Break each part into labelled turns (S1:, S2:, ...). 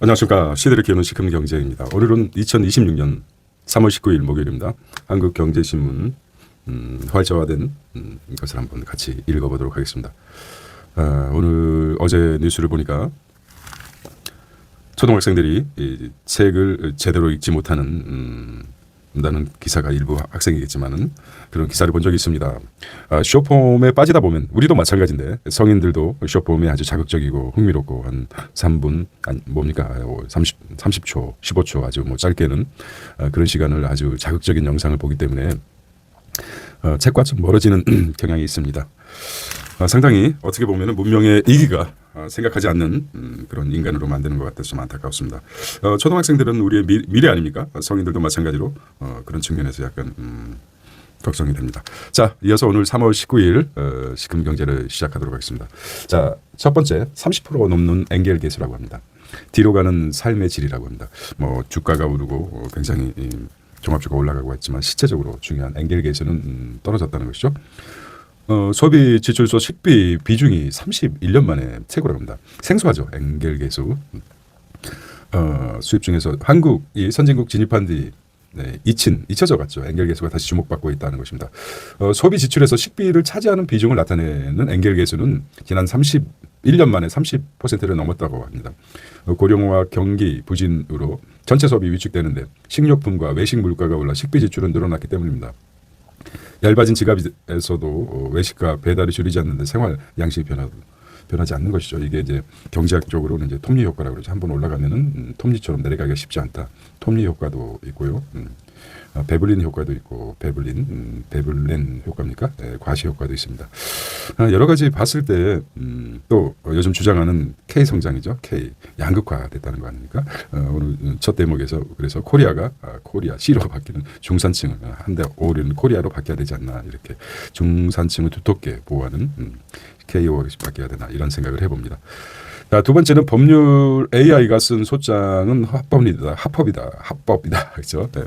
S1: 안녕하십니까. 시대를 키우는 시금경제입니다. 오늘은 2026년 3월 19일 목요일입니다. 한국경제신문 활자화된 것을 한번 같이 읽어보도록 하겠습니다. 오늘 어제 뉴스를 보니까 초등학생들이 이 책을 제대로 읽지 못하는 다는 기사가 일부 학생이겠지만은 그런 기사를 본 적이 있습니다. 숏폼에 빠지다 보면 우리도 마찬가지인데 성인들도 숏폼에 아주 자극적이고 흥미롭고 한 3분 아니 뭡니까 30초 15초 아주 뭐 짧게는 그런 시간을 아주 자극적인 영상을 보기 때문에 책과 좀 멀어지는 경향이 있습니다. 상당히 어떻게 보면 문명의 이기가 생각하지 않는 그런 인간으로 만드는 것 같아서 좀 안타깝습니다. 초등학생들은 우리의 미래 아닙니까? 성인들도 마찬가지로 그런 측면에서 약간 걱정이 됩니다. 자, 이어서 오늘 3월 19일 시금경제를 시작하도록 하겠습니다. 자, 첫 번째 30% 넘는 엔겔 계수라고 합니다. 뒤로 가는 삶의 질이라고 합니다. 뭐 주가가 오르고 굉장히 종합주가 올라가고 했지만 실제적으로 중요한 엔겔 계수는 떨어졌다는 것이죠. 소비 지출소 식비 비중이 31년 만에 최고라고 합니다. 생소하죠. 엔겔 계수. 수입 중에서 한국이 선진국 진입한 뒤 잊혀져 갔죠. 엔겔 계수가 다시 주목받고 있다는 것입니다. 소비 지출에서 식비를 차지하는 비중을 나타내는 엔겔 계수는 지난 31년 만에 30%를 넘었다고 합니다. 고령화 경기 부진으로 전체 소비 위축되는데 식료품과 외식 물가가 올라 식비 지출은 늘어났기 때문입니다. 얇아진 지갑에서도 외식과 배달이 줄이지 않는데 생활 양식이 변하지 않는 것이죠. 이게 이제 경제학적으로는 이제 톱니 효과라고 그러죠. 한번 올라가면은 톱니처럼 내려가기가 쉽지 않다. 톱니 효과도 있고요. 베블린 효과도 있고 베블렌 효과입니까? 네, 과시 효과도 있습니다. 여러 가지 봤을 때 또 요즘 주장하는 K 성장이죠. K 양극화 됐다는 거 아닙니까? 오늘 첫 대목에서 그래서 코리아 C로 바뀌는 중산층을 한데 오르는 코리아로 바뀌어야 되지 않나 이렇게 중산층을 두텁게 보호하는 K로 바뀌어야 되나 이런 생각을 해봅니다. 자, 두 번째는 법률 AI가 쓴 소장은 합법이다. 그렇죠? 네.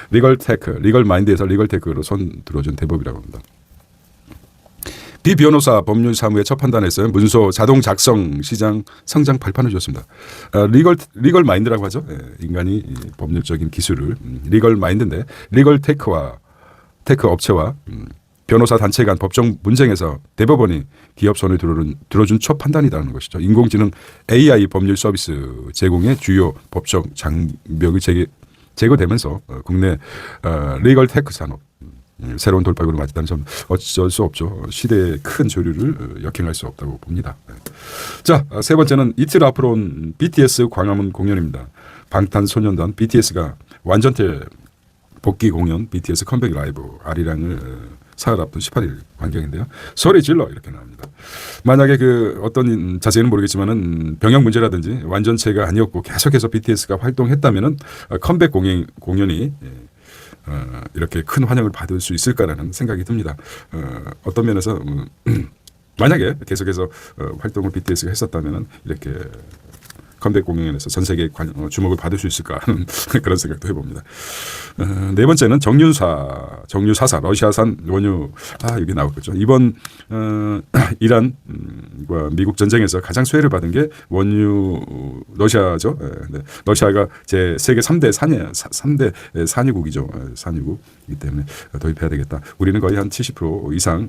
S1: 리걸 마인드에서 리걸 테크로 손 들어준 대법이라고 합니다. 비변호사 법률 사무에 첫 판단했어요. 문서 자동 작성 시장 성장 발판을 줬습니다. 리걸 마인드라고 하죠. 네. 인간이 법률적인 기술을 리걸 마인드인데 리걸 테크 업체와 변호사 단체 간 법정 문쟁에서 대법원이 기업 손을 들어준 첫 판단이라는 것이죠. 인공지능 AI 법률 서비스 제공의 주요 법적 장벽이 제거되면서 국내 리걸 테크 산업 새로운 돌파구를 맞았다는 점 어쩔 수 없죠. 시대의 큰 조류를 역행할 수 없다고 봅니다. 자, 세 번째는 이틀 앞으로 온 BTS 광화문 공연입니다. 방탄소년단 BTS가 완전체 복귀 공연 BTS 컴백 라이브 아리랑을 사흘 앞둔 18일 광경인데요. 소리 질러 이렇게 나옵니다. 만약에 어떤 자세히는 모르겠지만은 병역 문제라든지 완전체가 아니었고 계속해서 BTS가 활동했다면은 컴백 공연이 이렇게 큰 환영을 받을 수 있을까라는 생각이 듭니다. 어떤 면에서 만약에 계속해서 활동을 BTS가 했었다면은 이렇게 컴백 공연에서 전 세계 주목을 받을 수 있을까 하는 그런 생각도 해봅니다. 네 번째는 정유사사 러시아산 원유 여기 나왔겠죠. 이번 이란과 미국 전쟁에서 가장 수혜를 받은 게 원유 러시아죠. 네. 러시아가 세계 3대 산유국이죠. 산유국이기 때문에 도입해야 되겠다. 우리는 거의 한 70% 이상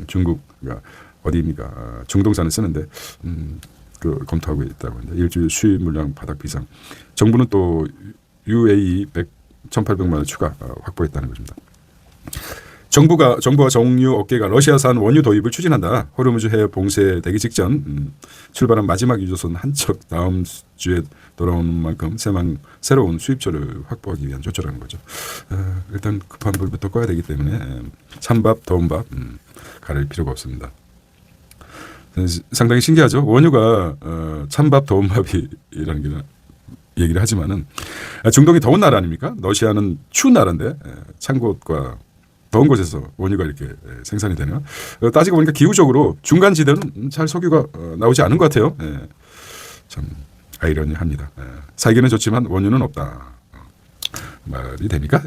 S1: 중국가 어디입니까? 중동산을 쓰는데 검토하고 있다고 합니다. 일주일 수입 물량 바닥 비상. 정부는 또 UAE 1,800만 원 추가 확보했다는 것입니다. 정부와 정유 업계가 러시아산 원유 도입을 추진한다. 호르무즈 해협 봉쇄되기 직전 출발한 마지막 유조선 한 척 다음 주에 돌아오는 만큼 새로운 수입처를 확보하기 위한 조처라는 거죠. 일단 급한 불부터 꺼야 되기 때문에 찬밥 더운 밥 가릴 필요가 없습니다. 상당히 신기하죠. 원유가 찬밥 더운 밥이라는 얘기를 하지만은 중동이 더운 나라 아닙니까? 러시아는 추운 나라인데 찬 곳과 더운 곳에서 원유가 이렇게 생산이 되네요. 따지고 보니까 기후적으로 중간 지대는 잘 석유가 나오지 않은 것 같아요. 참 아이러니합니다. 살기는 좋지만 원유는 없다. 말이 됩니까?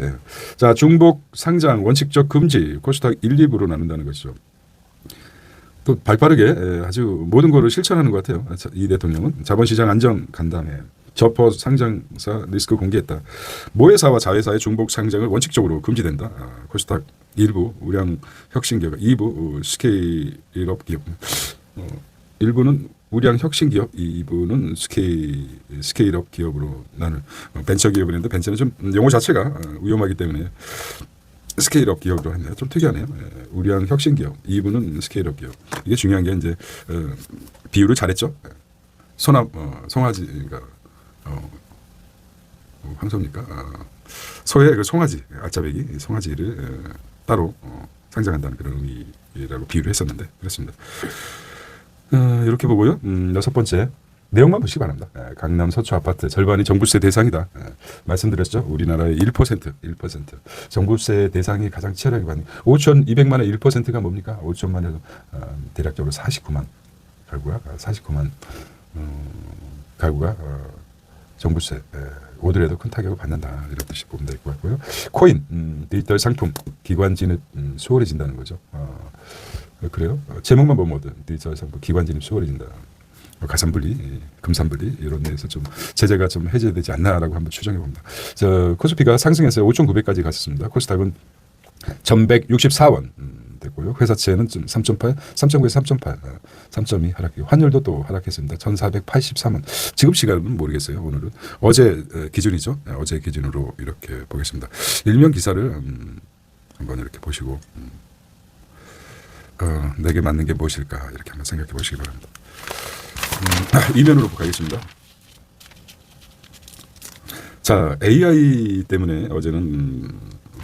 S1: 자, 중복 상장 원칙적 금지 코스닥 1, 2부로 나눈다는 것이죠. 또 발빠르게 아주 모든 것을 실천하는 것 같아요. 이 대통령은 자본시장 안정 간담회 저퍼 상장사 리스크 공개했다. 모회사와 자회사의 중복 상장을 원칙적으로 금지된다. 코스닥 일부 우량 혁신기업, 2부 스케일업 기업. 1부는 우량 혁신기업, 2부는 스케일업 기업으로 나는 벤처 기업인데 벤처는 좀 용어 자체가 위험하기 때문에 스케일업 기업으로 했네요. 좀 특이하네요. 우량 혁신기업, 2부는 스케일업 기업. 이게 중요한 게 이제 비율을 잘했죠. 송아지, 그러니까 황소입니까? 소의 그 송아지, 알짜배기 송아지를 따로 상장한다는 그런 의미라고 비유를 했었는데 그렇습니다. 이렇게 보고요. 6번째 내용만 보시기 바랍니다. 강남 서초 아파트 절반이 종부세 대상이다. 말씀드렸죠. 우리나라의 1%. 종부세 대상이 가장 치열하게 받는 5,200만 원 1%가 뭡니까? 5천만 원에서 대략적으로 49만 가구가 49만 가구가 종부세 오더라도 큰 타격을 받는다 이런 뜻이 보면 될 것 같고요. 코인 디지털 상품 기관 진입 수월해진다는 거죠. 그래요? 제목만 보면 디지털 상품 기관 진입 수월해진다. 가산분리, 금산분리 이런 데서 좀 제재가 좀 해제되지 않나라고 한번 추정해 봅니다. 코스피가 상승해서 5,900까지 갔었습니다. 코스닥은 1,164원 됐고요. 회사채는 좀 3.8, 3.9에서 3.8, 3.2 하락. 환율도 또 하락했습니다. 1,483원. 지금 시간은 모르겠어요. 오늘은 어제 기준이죠. 어제 기준으로 이렇게 보겠습니다. 일면 기사를 한번 이렇게 보시고 내게 맞는 게 무엇일까 이렇게 한번 생각해 보시기 바랍니다. 이면으로 가겠습니다. 자, AI 때문에 어제는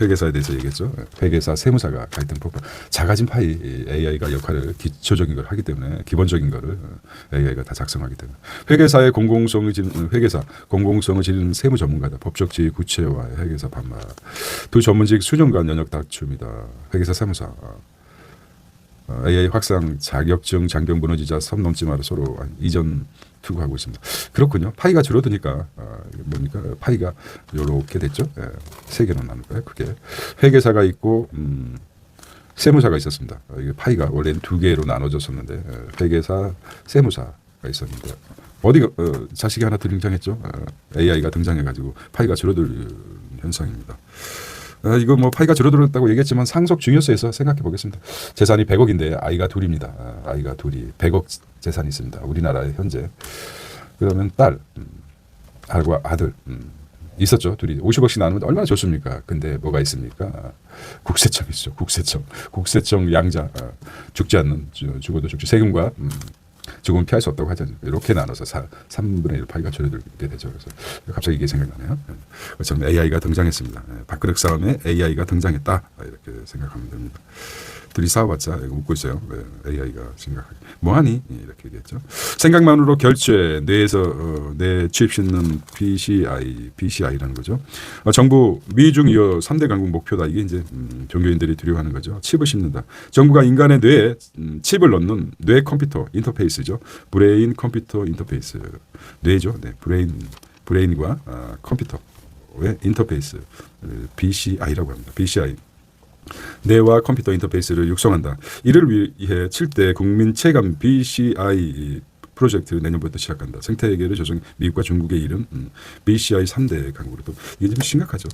S1: 회계사에 대해서 얘기했죠. 회계사, 세무사가 갈등 폭발. 작아진 파이 AI가 역할을 기초적인 걸 하기 때문에 기본적인 거를 AI가 다 작성하기 때문에 회계사의 공공성을 지닌 회계사, 공공성을 지닌 세무 전문가다. 법적 지위 구체화, 회계사 반말. 두 전문직 수년간 연역 다툼이다. 회계사, 세무사. AI 확산 자격증 장벽 무너지자 선 넘지 마라 서로 이전 투구하고 있습니다. 그렇군요. 파이가 줄어드니까 뭡니까? 파이가 이렇게 됐죠. 세 개로 나눌까요? 그게 회계사가 있고 세무사가 있었습니다. 이게 파이가 원래는 두 개로 나눠졌었는데 회계사, 세무사가 있었는데 어디가 자식이 하나 등장했죠. AI가 등장해가지고 파이가 줄어들 현상입니다. 이거 뭐 파이가 줄어들었다고 얘기했지만 상속 증여세에서 생각해 보겠습니다. 재산이 100억인데 아이가 둘입니다. 아이가 둘이 100억 재산이 있습니다. 우리나라에 현재. 그러면 딸과 아들 있었죠. 둘이 50억씩 나누면 얼마나 좋습니까? 근데 뭐가 있습니까? 국세청 있죠. 국세청 양자. 죽지 않는 죽어도 죽지. 세금과 죽으면 피할 수 없다고 하잖아요. 이렇게 나눠서 3분의 1 파이가 줄어들게 되죠. 그래서 갑자기 이게 생각나네요. 저는 AI가 등장했습니다. 밥그릇 싸움에 AI가 등장했다. 이렇게 생각하면 됩니다. 둘이 싸워봤자 웃고 있어요. AI가 생각하기. 뭐하니? 이렇게 얘기했죠. 생각만으로 결제, 뇌에서 뇌 칩 싣는 BCI라는 거죠. 정부 미중이어 3대 강국 목표다. 이게 이제 종교인들이 두려워하는 거죠. 칩을 싣는다. 정부가 인간의 뇌에 칩을 넣는 뇌 컴퓨터 인터페이스죠. 브레인 컴퓨터 인터페이스. 뇌죠. 네, 브레인과 컴퓨터의 인터페이스. BCI라고 합니다. BCI. 뇌와 컴퓨터 인터페이스를 육성한다. 이를 위해 7대 국민 체감 BCI 프로젝트 내년부터 시작한다. 생태계를 조성 미국과 중국의 이름 BCI 3대 강국으로 또 이게 좀 심각하죠.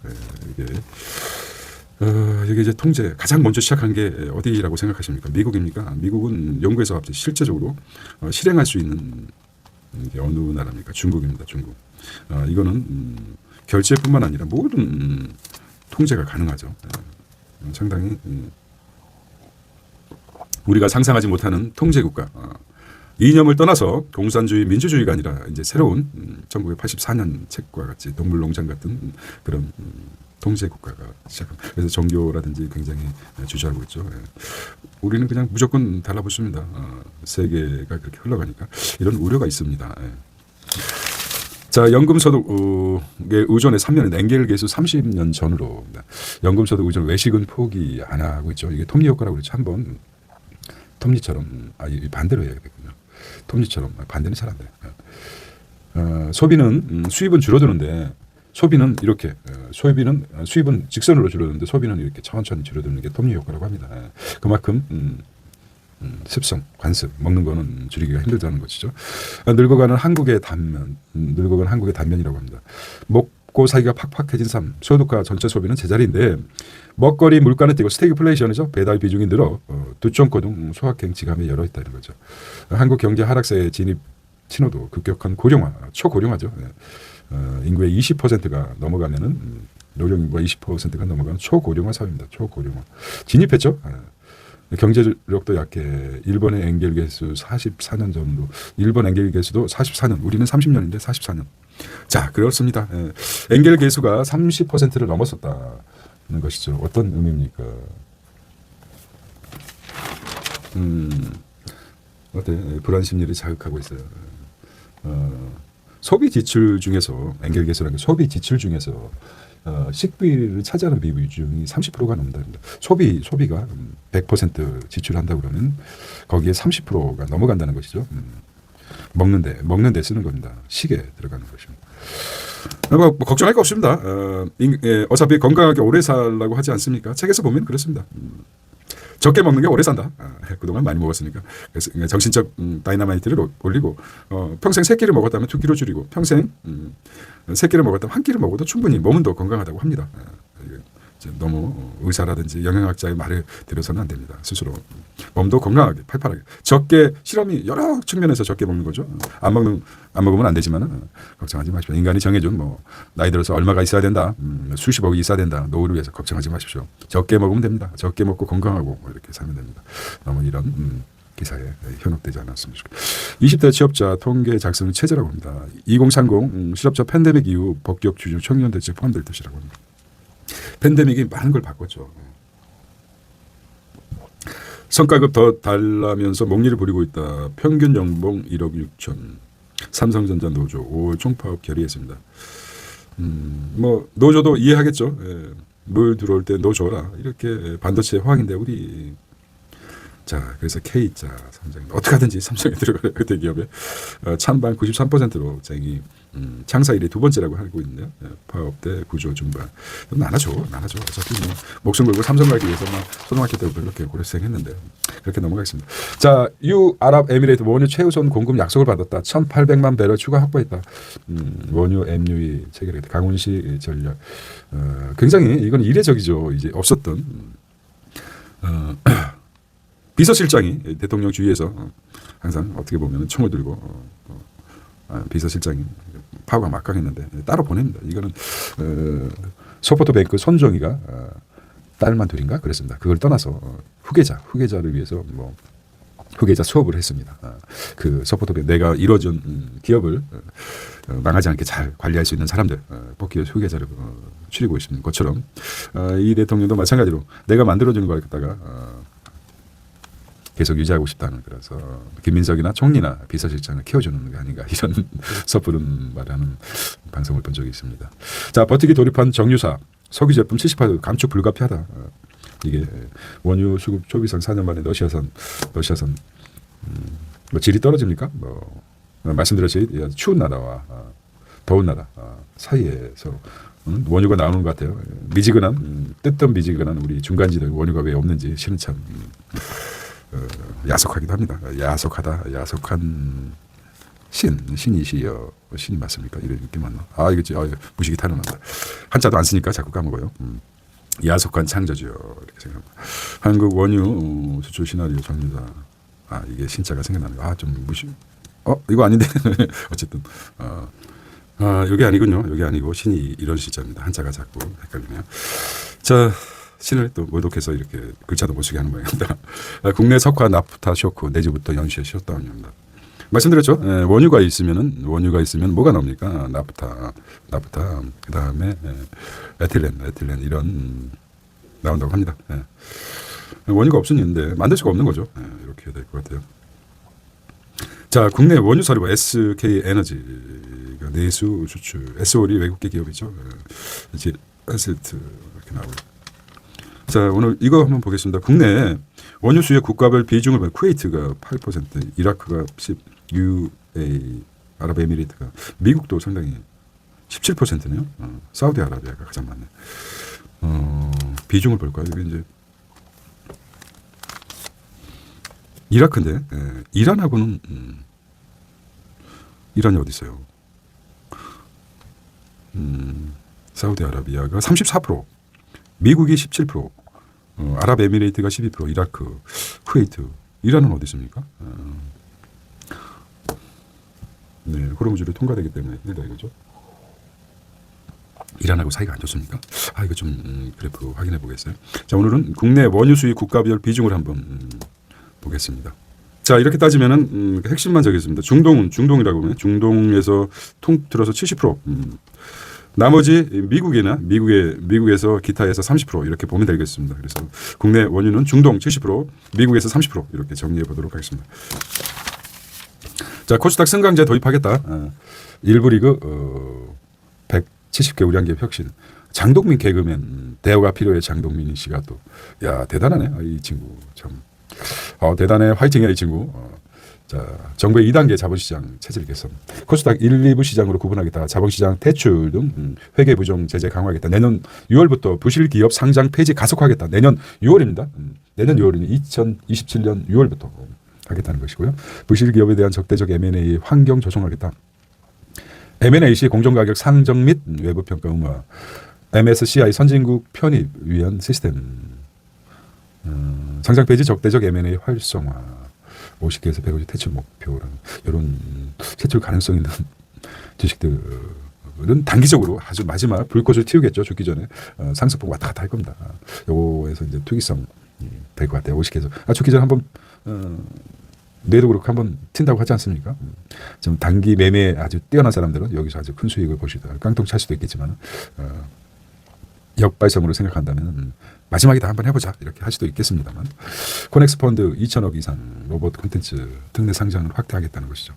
S1: 이게 이제 통제 가장 먼저 시작한 게 어디라고 생각하십니까? 미국입니까? 미국은 연구에서 갑자기 실제적으로 실행할 수 있는 게 어느 나라입니까? 중국입니다. 중국. 이거는 결제뿐만 아니라 모든 통제가 가능하죠. 상당히 우리가 상상하지 못하는 통제국가. 이념을 떠나서 공산주의 민주주의가 아니라 이제 새로운 1984년 책과 같이 동물농장 같은 그런 통제국가가 시작합니다. 그래서 종교라든지 굉장히 주저하고 있죠. 우리는 그냥 무조건 달라붙습니다. 세계가 그렇게 흘러가니까 이런 우려가 있습니다. 자, 연금소득에 의존의 3년은 엔겔 계수 30년 전으로 연금소득 의존 외식은 포기 안 하고 있죠. 이게 톱니 효과라고 그러죠. 한번 톱니처럼 반대로 해야 되겠군요. 톱니처럼 반대는 잘 안 돼요. 소비는 수입은 줄어드는데 소비는 이렇게 수입은 직선으로 줄어드는데 소비는 이렇게 천천히 줄어드는 게 톱니 효과라고 합니다. 그만큼 습성, 관습, 먹는 거는 줄이기가 힘들다는 것이죠. 늙어가는 한국의 단면, 늙어가는 한국의 단면이라고 합니다. 먹고 살기가 팍팍해진 삶, 소득과 전체 소비는 제자리인데 먹거리 물가는 뛰고 스태그플레이션이죠. 배달 비중이 늘어 두총고등 소확행 지감에 열어 있다는 거죠. 한국 경제 하락세에 진입 신호도 급격한 고령화, 초고령화죠. 인구의 20%가 넘어가면은 노령 인구가 20%가 넘어가는 초고령화 사회입니다. 초고령화 진입했죠. 경제력도 약해. 일본의 엔겔 개수 44년 정도. 일본 엔겔 개수도 44년. 우리는 30년인데 44년. 자, 그렇습니다. 엔겔 개수가 30%를 넘었었다는 것이죠. 어떤 의미입니까? 어때? 불안 심리를 자극하고 있어요. 소비 지출 중에서 엔겔 개수라는 게 소비 지출 중에서 식비를 차지하는 비중이 30%가 넘는답니다. 소비가 100% 지출한다 그러면 거기에 30%가 넘어간다는 것이죠. 먹는데 쓰는 겁니다. 식에 들어가는 것입니다. 뭐 걱정할 거 없습니다. 어차피 건강하게 오래 살라고 하지 않습니까? 책에서 보면 그렇습니다. 적게 먹는 게 오래 산다. 그동안 많이 먹었으니까. 그래서 정신적 다이나마이트를 올리고 평생 3끼를 먹었다면 2끼로 줄이고 평생 3끼를 먹었다면 1끼를 먹어도 충분히 몸은 더 건강하다고 합니다. 너무 의사라든지 영양학자의 말을 들어서는 안 됩니다. 스스로 몸도 건강하게 팔팔하게 적게 실험이 여러 측면에서 적게 먹는 거죠. 안 먹으면 안 되지만 걱정하지 마십시오. 인간이 정해준 뭐 나이 들어서 얼마가 있어야 된다, 수십억이 있어야 된다, 노후를 위해서 걱정하지 마십시오. 적게 먹으면 됩니다. 적게 먹고 건강하고 이렇게 살면 됩니다. 너무 이런 기사에 현혹되지 않았으면 좋겠습니다. 20대 취업자 통계 작성 체제라고 합니다. 2030 실업자 팬데믹 이후 법격 주주 청년 대책 포함될 것이라고 합니다. 팬데믹이 많은 걸 바꿨죠. 성과급 더 달라면서 목리를 부리고 있다. 평균 연봉 1억 6천. 삼성전자 노조 5월 총파업 결의했습니다. 뭐 노조도 이해하겠죠. 물 들어올 때 노조라 이렇게 반도체 화학인데 우리 자 그래서 K자 삼성 어떻게 하든지 삼성에 들어가요. 대기업에 찬반 93%로 쟁이 창사 이래 2번째라고 하고 있는데요. 파업 때 구조 중반 나눠줘. 어차피 뭐 목숨 걸고 삼성 가기 위해서 막 소동학교 때 그렇게 고생했는데 그렇게 넘어가겠습니다. 자, 유아랍에미레이트 원유 최우선 공급 약속을 받았다. 1,800만 배럴 추가 확보했다. 원유 MUE 체결 강훈시 전략. 굉장히 이건 이례적이죠. 이제 없었던 비서실장이 대통령 주위에서 항상 어떻게 보면 총을 들고 비서실장이 파업가 막강했는데 따로 보냅니다. 이거는 소프트뱅크 손정희가 딸만 둘인가 그랬습니다. 그걸 떠나서 후계자를 위해서 뭐 후계자 수업을 했습니다. 그 소프트뱅크 내가 이뤄준 기업을 망하지 않게 잘 관리할 수 있는 사람들 뽑기 위해서 후계자를 추리고 있는 것처럼 이 대통령도 마찬가지로 내가 만들어주는 걸 갖다가 계속 유지하고 싶다는 그래서 김민석이나 총리나 비서실장을 키워주는 게 아닌가 이런 섣부른 말하는 방송을 본 적이 있습니다. 자, 버티기 돌입한 정유사 석유 제품 78% 감축 불가피하다. 이게 원유 수급 초비상 4년 만에 러시아산 뭐 질이 떨어집니까? 뭐 말씀드렸듯이 추운 나라와 더운 나라 사이에서 원유가 나오는 것 같아요. 미지근한 뜨뜻미지근한 우리 중간지대 원유가 왜 없는지 실은 참 야속하기도 합니다. 야속한 신이시여 신이 맞습니까? 이런 느낌 맞나? 이거 무식이 타령한다. 한자도 안 쓰니까 자꾸 까먹어요. 야속한 창조죠. 이렇게 생각합니다. 한국 원유 수출 시나리오 정리다. 이게 신자가 생각나네요. 좀 무식. 이거 아닌데. 어쨌든 여기 아니군요. 여기 아니고 신이 이런 시자입니다. 한자가 자꾸 헷갈리네요. 자. 신을 또 모독해서 이렇게 글자도 못 쓰게 하는 모양입니다. 국내 석화 나프타 쇼크 내주부터 연시에 셧다운입니다. 말씀드렸죠. 원유가 있으면 뭐가 나옵니까? 나프타 그 다음에 에틸렌 이런 나온다고 합니다. 원유가 없으니데 만들 수가 없는 거죠. 이렇게 될 것 같아요. 자, 국내 원유 사료부 SK 에너지 내수 수출 SOL이 외국계 기업이죠. 아세트 이렇게 나오고. 자, 오늘 이거 한번 보겠습니다. 국내 원유 수요 국가별 비중을 보면 쿠웨이트가 8%, 이라크가 10, UAE, 아랍에미리트가, 미국도 상당히 17%네요. 사우디아라비아가 가장 많네. 비중을 볼까요? 이게 이제 이라크인데 이란하고는 이란이 어디 있어요? 사우디아라비아가 34%, 미국이 17%, 아랍에미레이트가 12%, 이라크, 쿠웨이트, 이란은 어디 있습니까? 네, 호르무즈를 통과되기 때문에 힘들다 이거죠. 이란하고 사이가 안 좋습니까? 이거 좀 그래프 확인해 보겠어요. 자, 오늘은 국내 원유 수입 국가별 비중을 한번 보겠습니다. 자, 이렇게 따지면은 핵심만 적겠습니다. 중동이라고 보면 중동에서 통틀어서 70%, 나머지 미국에서 기타에서 30% 이렇게 보면 되겠습니다. 그래서 국내 원유는 중동 70%, 미국에서 30% 이렇게 정리해 보도록 하겠습니다. 자, 코스닥 승강제 도입하겠다. 1부 리그 170개 우량기업 혁신. 장동민 개그맨, 대우가 필요해. 장동민 씨가 또, 대단하네. 이 친구 참. 대단해. 화이팅이야 이 친구. 자, 정부의 2단계 자본시장 체질 개선. 코스닥 1, 2부 시장으로 구분하겠다. 자본시장 대출 등 회계 부정 제재 강화하겠다. 내년 6월부터 부실 기업 상장 폐지 가속화하겠다. 내년 6월입니다. 내년 6월이니 2027년 6월부터 하겠다는 것이고요. 부실 기업에 대한 적대적 M&A 환경 조성하겠다. M&A 시 공정가격 상정 및 외부 평가 의무화. MSCI 선진국 편입 위한 시스템. 상장 폐지 적대적 M&A 활성화. 50개에서 150 퇴출 목표라는 이런 퇴출 가능성 있는 주식들은 단기적으로 아주 마지막 불꽃을 튀우겠죠. 죽기 전에 상승폭 왔다 갔다 할 겁니다. 요거에서 이제 투기성 될 것 같아요. 50개에서 죽기 전에 한번 뇌도 그렇고 한번 튄다고 하지 않습니까? 좀 단기 매매에 아주 뛰어난 사람들은 여기서 아주 큰 수익을 보시다 깡통 찰 수도 있겠지만 역발성으로 생각한다면 마지막이다 한번 해보자 이렇게 할 수도 있겠습니다만 코넥스 펀드 2천억 이상 로봇 콘텐츠 특례 상장을 확대하겠다는 것이죠.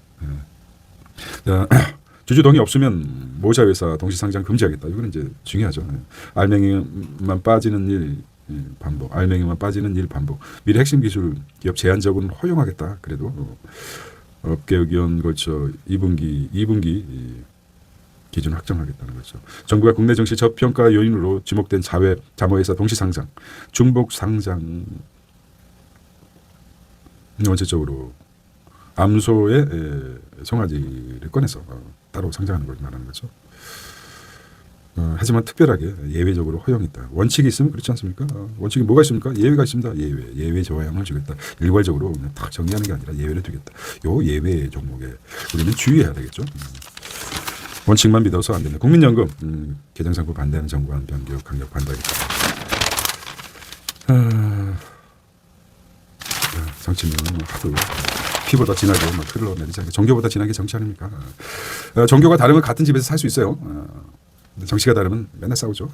S1: 주주 동의 없으면 모자 회사 동시 상장 금지하겠다. 이거는 이제 중요하죠. 알맹이만 빠지는 일 반복, 알맹이만 빠지는 일 반복. 미래 핵심 기술 기업 제한적으로는 허용하겠다. 그래도 업계 의견 걸쳐 2분기 기준 확정하겠다는 거죠. 정부가 국내 정시 저평가 요인으로 지목된 자모회사 동시 상장, 중복 상장 원칙적으로 암소의 송아지를 꺼내서 따로 상장하는 걸 말하는 거죠. 하지만 특별하게 예외적으로 허용했다. 원칙이 있으면 그렇지 않습니까? 원칙이 뭐가 있습니까? 예외가 있습니다. 예외 조항을 주겠다. 일괄적으로 그냥 딱 정리하는 게 아니라 예외를 두겠다. 요 예외 종목에 우리는 주의해야 되겠죠. 원칙만 믿어서 안 된다. 국민연금 개정상법 반대하는 정부안 변경 강력 반대하겠다. 정치는 하도 피보다 진하게 흘러내리지 않게 종교보다 진하게 정치 아닙니까? 종교가 다르면 같은 집에서 살 수 있어요. 정치가 다르면 맨날 싸우죠.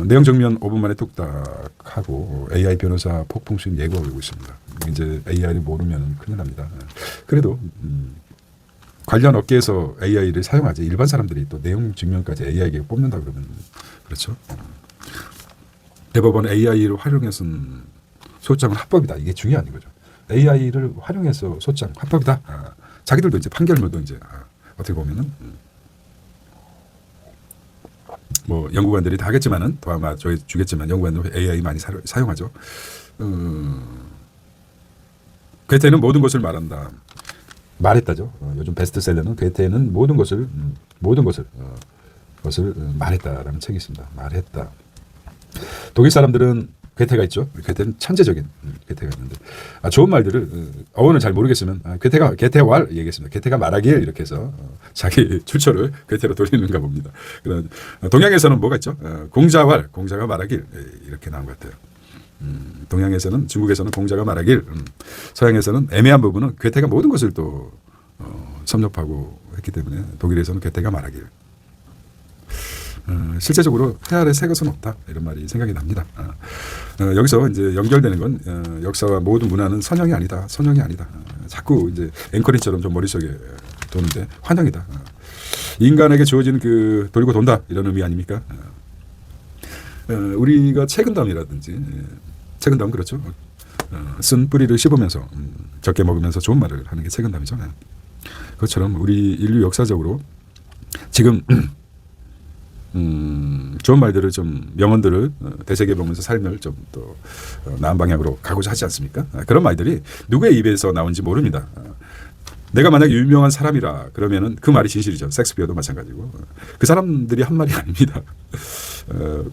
S1: 내용 정리는 5분 만에 뚝딱 하고 AI 변호사 폭풍 수입 예고하고 있습니다. 이제 AI를 모르면 큰일 납니다. 그래도 관련 업계에서 AI를 사용하지 일반 사람들이 또 내용 증명까지 AI에게 뽑는다 그러면 그렇죠. 대법원 AI를 활용해서는 소장은 합법이다. 이게 중요한 거죠. AI를 활용해서 소장 합법이다. 자기들도 이제 판결문도 이제 어떻게 보면은 뭐 연구관들이 다 하겠지만은 또 아마 주겠지만 연구관들 AI 많이 사용하죠. 괴테는 모든 것을 말한다. 말했다죠. 요즘 베스트셀러는 괴테는 모든 것을 것을 말했다라는 책이 있습니다. 말했다. 독일 사람들은 괴테가 있죠. 괴테는 천재적인 괴테가 있는데 좋은 말들을 어원을 잘 모르겠으면 괴테왈 얘기했습니다. 괴테가 말하길 이렇게 해서 자기 출처를 괴테로 돌리는가 봅니다. 그런 동양에서는 뭐가 있죠? 공자가 말하길 이렇게 나온 것 같아요. 동양에서는 중국에서는 공자가 말하길, 서양에서는 애매한 부분은 괴테가 모든 것을 또 섭렵하고 했기 때문에 독일에서는 괴테가 말하길. 실제적으로 해 아래 새 것은 없다 이런 말이 생각이 납니다. 여기서 이제 연결되는 건 역사와 모든 문화는 선형이 아니다. 자꾸 이제 앵커리처럼 좀 머릿속에 도는데 환영이다. 인간에게 주어진 그 돌고 돈다 이런 의미 아닙니까? 우리가 책은담이라든지 책은담 그렇죠. 쓴 뿌리를 씹으면서 적게 먹으면서 좋은 말을 하는 게 책은담이죠. 그것처럼 우리 인류 역사적으로 지금 좋은 말들을 좀 명언들을 되새겨 보면서 삶을 좀 더 나은 방향으로 가고자 하지 않습니까? 그런 말들이 누구의 입에서 나온지 모릅니다. 내가 만약 유명한 사람이라 그러면은 그 말이 진실이죠. 섹스피어도 마찬가지고 그 사람들이 한 말이 아닙니다.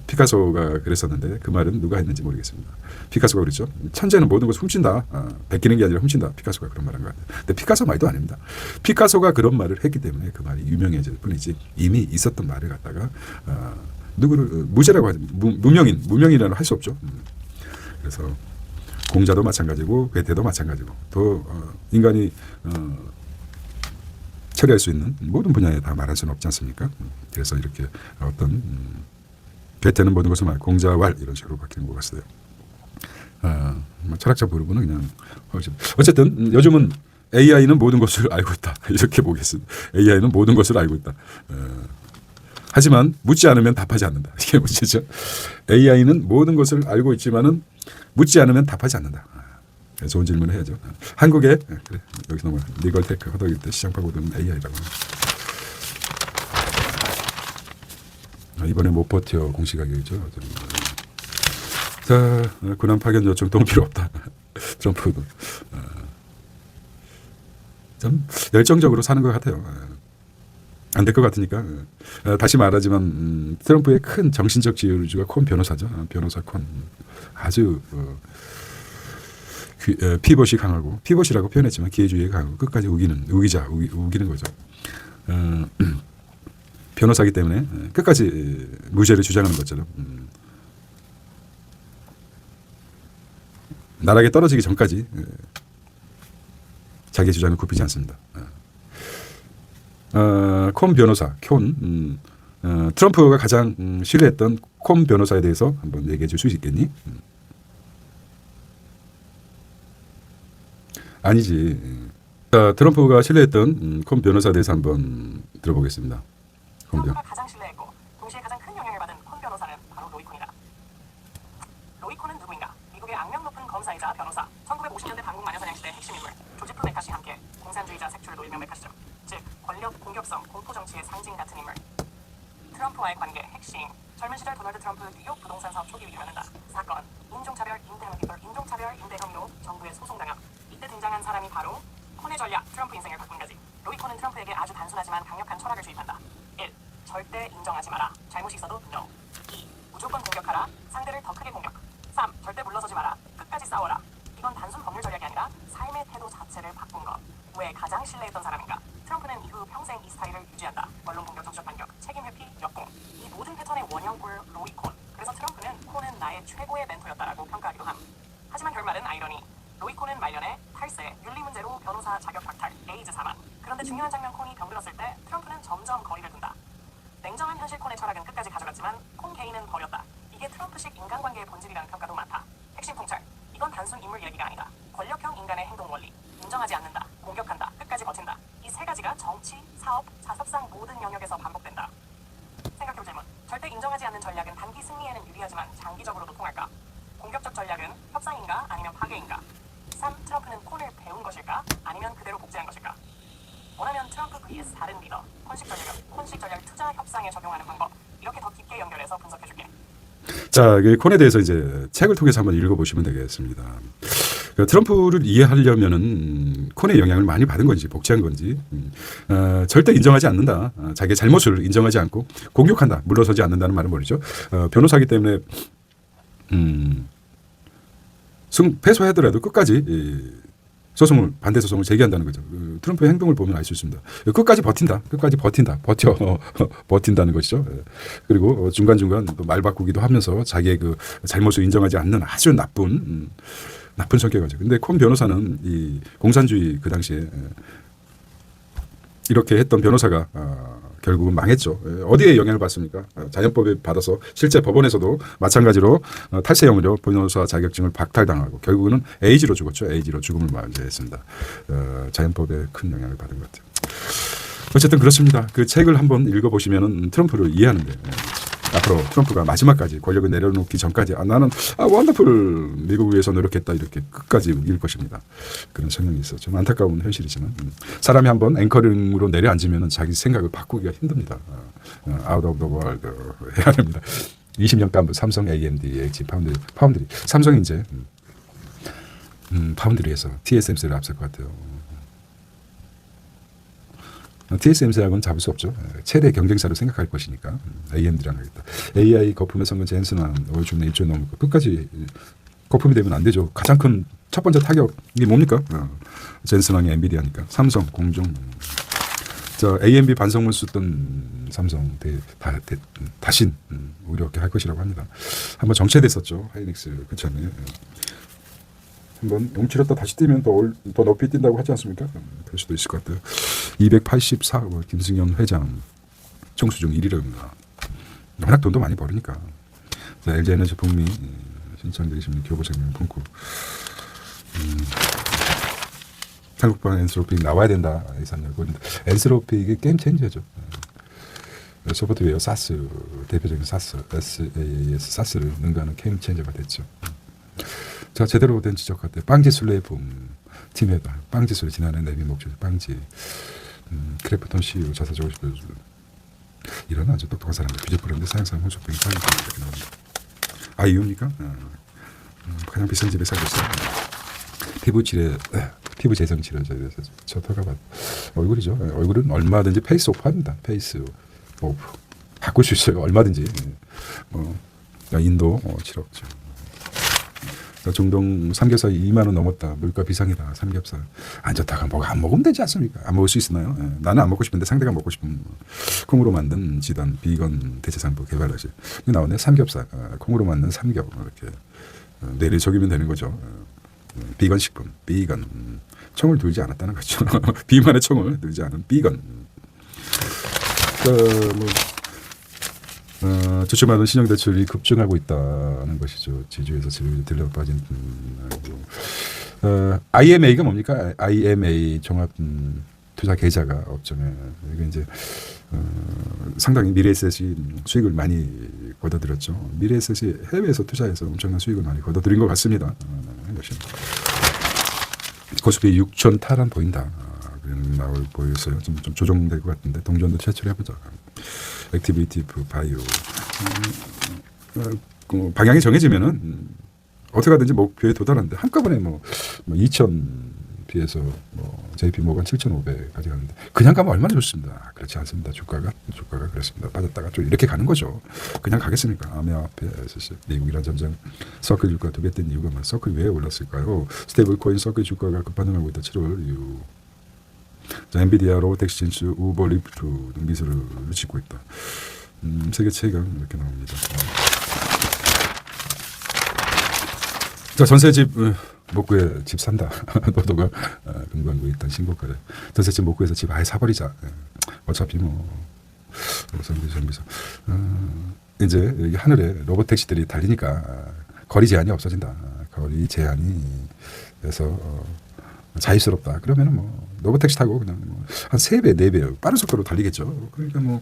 S1: 피카소가 그랬었는데 그 말은 누가 했는지 모르겠습니다. 피카소가 그랬죠. 천재는 모든 것을 훔친다. 베끼는 게 아니라 훔친다. 피카소가 그런 말한 것 같아요. 근데 피카소 말도 아닙니다. 피카소가 그런 말을 했기 때문에 그 말이 유명해질 뿐이지 이미 있었던 말을 갖다가 누구를 무죄라고 하지 무명인이라는 할 수 없죠. 그래서 공자도 마찬가지고 괴테도 마찬가지고 또 인간이 처리할 수 있는 모든 분야에 다 말할 수는 없지 않습니까? 그래서 이렇게 어떤 괴테는 모든 것을 말 공자왈 이런 식으로 바뀌는 것 같아요. 뭐 철학자 부르고는 그냥 어쨌든 요즘은 AI는 모든 것을 알고 있다 이렇게 보겠습니다. AI는 모든 것을 알고 있다. 하지만 묻지 않으면 답하지 않는다. 이게 문제죠. AI는 모든 것을 알고 있지만은 묻지 않으면 답하지 않는다. 좋은 질문을 해야죠. 한국에 그래, 여기서 넘어가 리걸테크 허덕일 때 시장 파고드는 AI라고. 이번에 못 버텨 공시가격이죠. 자, 군함 파견 요청 또 필요 없다. 트럼프도 좀 열정적으로 사는 것 같아요. 안 될 것 같으니까 다시 말하지만 트럼프의 큰 정신적 지지주가 콘 변호사죠. 변호사 콘 아주 피벗이 강하고 피벗이라고 표현했지만 기회주의가 강하고 끝까지 우기는 거죠. 변호사기 때문에 끝까지 무죄를 주장하는 것처럼 나락에 떨어지기 전까지 자기 주장을 굽히지 않습니다. 콘 변호사, 트럼프가 가장 신뢰했던 콘 변호사에 대해서 한번 얘기해 줄 수 있겠니? 아니지. 트럼프가 신뢰했던 콘 변호사에 대해서 한번 들어보겠습니다.
S2: 트럼프가 가장 신뢰했고 동시에 가장 큰 영향을 받은 콘 변호사는 바로 로이 콘이다. 로이 콘은 누구인가? 미국의 악명 높은 검사이자 변호사, 1950년대 반국 마녀사냥시대 핵심 인물, 조지프 메카시와 함께 공산주의자 색출로 일명 메카시죠. 즉 권력, 공격성, 공포 정치의 상징 같은 인물. 트럼프와의 관계 핵심. 젊은 시절 도널드 트럼프 뉴욕 부동산 사업 초기 위기였는다. 사건, 인종차별 임대 혐의로 정부에 소송당함. 이때 등장한 사람이 바로 콘의 전략, 트럼프 인생을 바꾼 거지. 로이 콘은 트럼프에게 아주 단순하지만 강력한 철학을 주입한다. 1. 절대 인정하지 마라. 잘못이 있어도 no. 2. 무조건 공격하라. 상대를 더 크게 공격. 3. 절대 물러서지 마라. 끝까지 싸워라. 이건 단순 법률 전략이 아니라 삶의 태도 자체를 바꾼 것. 왜 가장 신뢰했던 사람인가? 트럼프는 이후 평생 이 스타일을 유지한다. 언론 공격, 정치적 반격, 책임 회피, 역공. 이 모든 패턴의 원형꼴 로이 콘. 그래서 트럼프는 콘은 나의 최고의 멘토였다라고 평가하기도 함. 하지만 결말은 아이러니. 로이 콘은 말년에 탈세, 윤리 문제로 변호사 자격 박탈, 에이즈 사망. 그런데 중요한 장면 콘이 병들었을 때 트럼프는 점점 거리를 둔다. 냉정한 현실 콘의 철학은 끝까지 가져갔지만 콘 개인은 버렸다. 이게 트럼프식 인간관계의 본질이라는 평가도 많다. 핵심 통찰. 이건 단순 인물 얘기가 아니다. 권력형 인간의 행동 원리. 인정하지 않는다. 공격한다. 끝까지 버틴다. 이 세 가지가 정치, 사업, 사섭상 모든 영역에서 반복된다. 생각해볼 질문. 절대 인정하지 않는 전략은 단기 승리에는 유리하지만 장기적으로도 통할까? 공격적 전략은 협상인가 아니면 파괴인가? 3. 트럼프는 콘을 배운 것일까? 아니면 그대로 복제한 것일까? 원하면 트럼프 vs 다른 리더, 콘식 전략 투자 협상에 적용하는 방법. 이렇게 더 깊게 연결해서 분석해줄게.
S1: 자, 콘에 대해서 이제 책을 통해서 한번 읽어보시면 되겠습니다. 트럼프를 이해하려면은 콘의 영향을 많이 받은 건지 복제한 건지 절대 인정하지 않는다. 자기의 잘못을 인정하지 않고 공격한다. 물러서지 않는다는 말은 뭐죠? 변호사기 때문에 패소하더라도 끝까지 반대 소송을 제기한다는 거죠. 트럼프의 행동을 보면 알 수 있습니다. 끝까지 버틴다는 것이죠. 그리고 중간중간 또 말 바꾸기도 하면서 자기의 그 잘못을 인정하지 않는 아주 나쁜 성격이죠. 근데 콘 변호사는 이 공산주의 그 당시에 이렇게 했던 변호사가 결국은 망했죠. 어디에 영향을 받습니까? 자연법에 받아서 실제 법원에서도 마찬가지로 탈세형으로 변호사 자격증을 박탈당하고 결국은 에이즈로 죽었죠. 에이즈로 죽음을 맞이했습니다. 자연법에 큰 영향을 받은 것 같아요. 어쨌든 그렇습니다. 그 책을 한번 읽어보시면 트럼프를 이해하는데 앞으로 트럼프가 마지막까지 권력을 내려놓기 전까지 나는 원더풀 미국 위해서 노력했다 이렇게 끝까지 우길 것입니다. 그런 성향이 있어 좀 안타까운 현실이지만 사람이 한번 앵커링으로 내려앉으면 자기 생각을 바꾸기가 힘듭니다. out of the world 해야 됩니다. 20년 간부 삼성, AMD, LG, 파운드리. 삼성이 이제 파운드리에서 TSMC를 앞설 것 같아요. TSMC하고는 잡을 수 없죠. 최대 경쟁사로 생각할 것이니까 AMD랑 하겠다. AI 거품의 성분 젠슨한 올 중에 1조 넘을 거 끝까지 거품이 되면 안 되죠. 가장 큰 첫 번째 타격이 뭡니까? 젠슨왕이 엔비디아니까. 삼성, 공정. 저 AMD 반성문 쓰던 삼성 다신 우려하게 할 것이라고 합니다. 한번 정체됐었죠. 하이닉스 그참에 한번 움츠렸다 다시 뛰면 더 높이 뛴다고 하지 않습니까? 그럴 수도 있을 것 같아요. 284억 김승현 회장 총수중 1위랍니다. 워낙 돈도 많이 벌으니까. 자, LG에너지 북미 신청되시면 교보생명 품고 한국판 엔스로픽 나와야 된다. 엔스로픽이 게임 체인저죠. 소프트웨어 사스 대표적인 사스 SAS 사스를 능가하는 게임 체인저가 됐죠. 자, 제대로 된 지적 같아요. 빵지술래의 봄 팀에다 빵지술 지난해 내비 목줄 빵지 크래프톤 CEO 자사적으로 이런 아주 똑똑한 사람들 규제 프로인데 사양상 혼속병이 빠진 이렇게 나옵니다. 이유입니까? 그냥 비싼 집에 살고 있어요. 피부 재생 치료제에서 저터가 얼굴이죠. 얼굴은 얼마든지 페이스 오프합니다. 페이스 오프 바꿀 수 있어요. 얼마든지. 인도 7억. 중동 삼겹살 2만 원 넘었다. 물가 비상이다. 삼겹살 안 좋다가 뭐가 안 먹으면 되지 않습니까? 안 먹을 수 있나요? 나는 안 먹고 싶은데 상대가 먹고 싶은 콩으로 만든 지단 비건 대체상품 개발하시. 이 나오네. 삼겹살 콩으로 만든 삼겹 이렇게 내일 적이면 되는 거죠. 비건 식품, 비건 총을 들지 않았다는 거죠. 비만의 총을 들지 않은 비건. 주춤하던 신용대출이 급증하고 있다는 것이죠. 지주에서 지금 들려 빠진. IMA가 뭡니까? IMA 종합 투자 계좌가 업종에 이게 이제 상당히 미래에셋이 수익을 많이 거둬들였죠. 미래에셋이 해외에서 투자해서 엄청난 수익을 많이 거둬들인 것 같습니다. 코스피 6천 탈환 보인다. 나올 보였어요. 좀 조정될 것 같은데 동전도 채취해보자. 액티비티 바이오 방향이 정해지면은 어떻게 하든지 목표에 도달하는데 한꺼번에 2,000 비해서 JP 모건 7,500까지 가는데 그냥 가면 얼마나 좋습니다. 그렇지 않습니다. 주가가 그렇습니다. 빠졌다가 좀 이렇게 가는 거죠. 그냥 가겠습니까? 앞에 미국이란 점점 서클 주가 2배 뜬 이유가 서클 왜 올랐을까요? 스테이블 코인 서클 주가가 급반응하고 있다. 7월 이후. 자, 엔비디아, 로보텍스 진출, 우버, 리프트 미소를 짓고 있다. 세계 최강 이렇게 나옵니다. 자, 전세집 못 구해 집 산다. 노도가 금관구에 있던 신고가래. 전세집 못 구해서 집 아예 사버리자. 어차피 정비서 이제 여기 하늘에 로봇택시들이 달리니까 거리 제한이 없어진다. 거리 제한이 돼서 자유스럽다. 그러면은 로봇택시 타고 그냥 한 3배, 4배 빠른 속도로 달리겠죠. 그러니까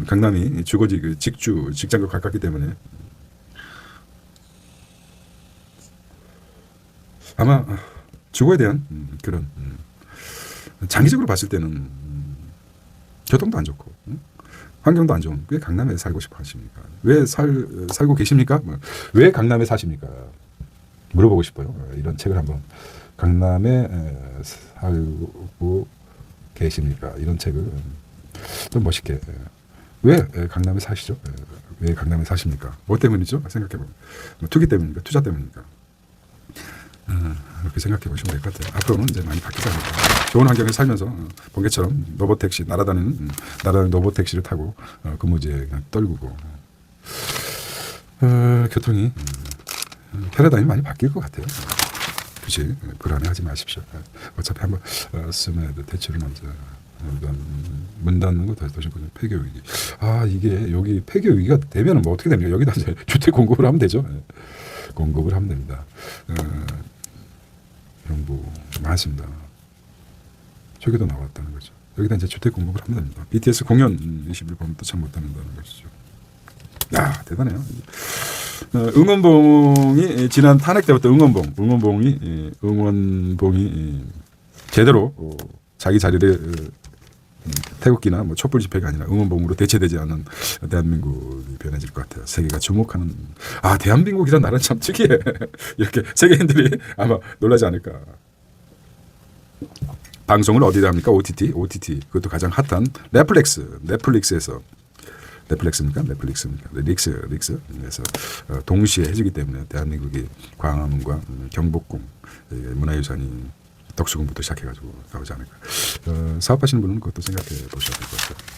S1: 강남이 주거지 직장과 가깝기 때문에 아마 주거에 대한 그런 장기적으로 봤을 때는 교통도 안 좋고 환경도 안 좋은 왜 강남에 살고 싶어 하십니까? 왜 살고 계십니까? 왜 강남에 사십니까? 물어보고 싶어요. 이런 책을 한번 강남에 살고 계십니까? 이런 책을 좀 멋있게 왜 강남에 사시죠? 왜 강남에 사십니까? 뭐 때문이죠? 생각해보면 투기 때문입니까? 투자 때문입니까? 그렇게 생각해 보시면 될 것 같아요. 앞으로는 이제 많이 바뀌지 않을까. 좋은 환경에 살면서 번개처럼 로봇택시 날아다니는 로봇택시를 타고 근무지에 그냥 떨구고 교통이 패러다임이 많이 바뀔 것 같아요. 굳이 불안해하지 마십시오. 어차피 한번 쓰면 대출을 먼저 문 닫는 거 다시 도시권 폐교위기. 이게 여기 폐교위기가 되면 어떻게 됩니까? 여기다 이제 주택 공급을 하면 되죠. 공급을 하면 됩니다. 정보 많습니다. 저기도 나왔다는 거죠. 여기다 이제 주택 공급을 하면 됩니다. BTS 공연 20일 밤부터 참 못한다는 것이죠. 야 대단해요. 응원봉이 지난 탄핵 때부터 응원봉이 제대로 자기 자리를 태극기나 뭐 촛불 집회가 아니라 응원봉으로 대체되지 않는 대한민국이 변해질 것 같아요. 세계가 주목하는 대한민국이란 나라는 참 특이해. 이렇게 세계인들이 아마 놀라지 않을까. 방송을 어디다 합니까? OTT 그것도 가장 핫한 넷플릭스에서 넷플릭스입니까? 릭스. 그래서 동시에 해주기 때문에 대한민국이 광화문과 경복궁 문화유산이 덕수궁부터 시작해가지고 나오지 않을까. 사업하시는 분은 그것도 생각해 보셔야 될 것 같아요.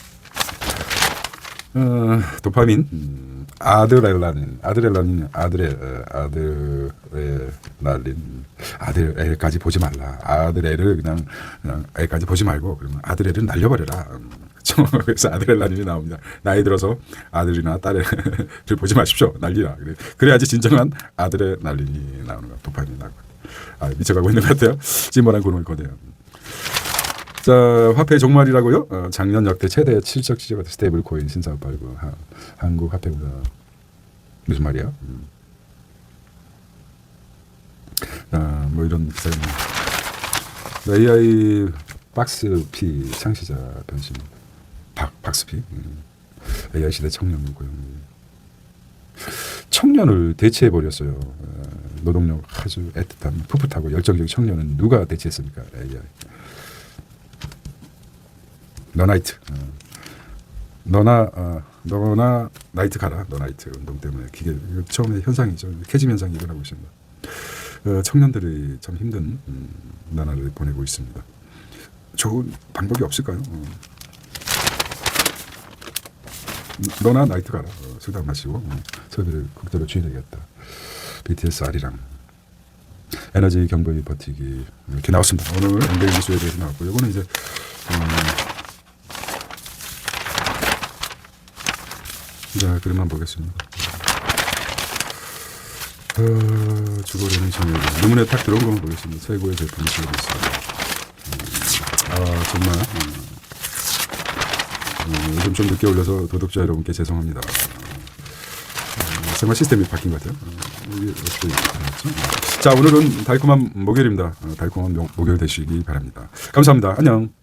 S1: 도파민, 아드레날린, 아들애까지 보지 말라. 아들애를 그냥 애까지 보지 말고 그러면 아들애를 날려버려라. 그래서 아드레날린이 나옵니다. 나이 들어서 아들이나 딸을 보지 마십시오. 날리라. 그래야지 진정한 아드레날린이 나오는 거. 도파민이 나고. 미쳐가고 있는 것 같아요. 찜벌한 구름을 거대요. 자, 화폐 종말이라고요? 작년 역대 최대 실적 지적 스테이블 코인 신사업 발굴 한국 화폐보다 무슨 말이야? 뭐 이런 기사가 AI 박스피 창시자 변신. 박스피 AI 시대 청년 고용. 청년을 대체해 버렸어요. 노동력 아주 애틋한 풋풋하고 열정적인 청년은 누가 대체했습니까? AI. 너나이트. 너나 나이트 가라. 너나이트 운동 때문에 기계 처음에 현상이죠. 캐짐 현상이 일어나고 있습니다. 청년들이 참 힘든 나날을 보내고 있습니다. 좋은 방법이 없을까요? 너나 나이트 가라. 술 다 마시고 소비를 극도로 줄여야겠다. BTS 아리랑 에너지 경보에 버티기 이렇게 나왔습니다. 오늘 엔벨 기수에 대해서 나왔고 이거는 이제 자 그림만 보겠습니다. 주거리는 정해져 눈물에 탁 들어온 것만 보겠습니다. 최고의 제품이 지금 있습니다. 정말 요즘 좀 늦게 올려서 도덕자 여러분께 죄송합니다. 정말 시스템이 바뀐 것 같아요. 이게 어떻게 자 오늘은 달콤한 목요일입니다. 달콤한 목요일 되시기 바랍니다. 감사합니다. 안녕.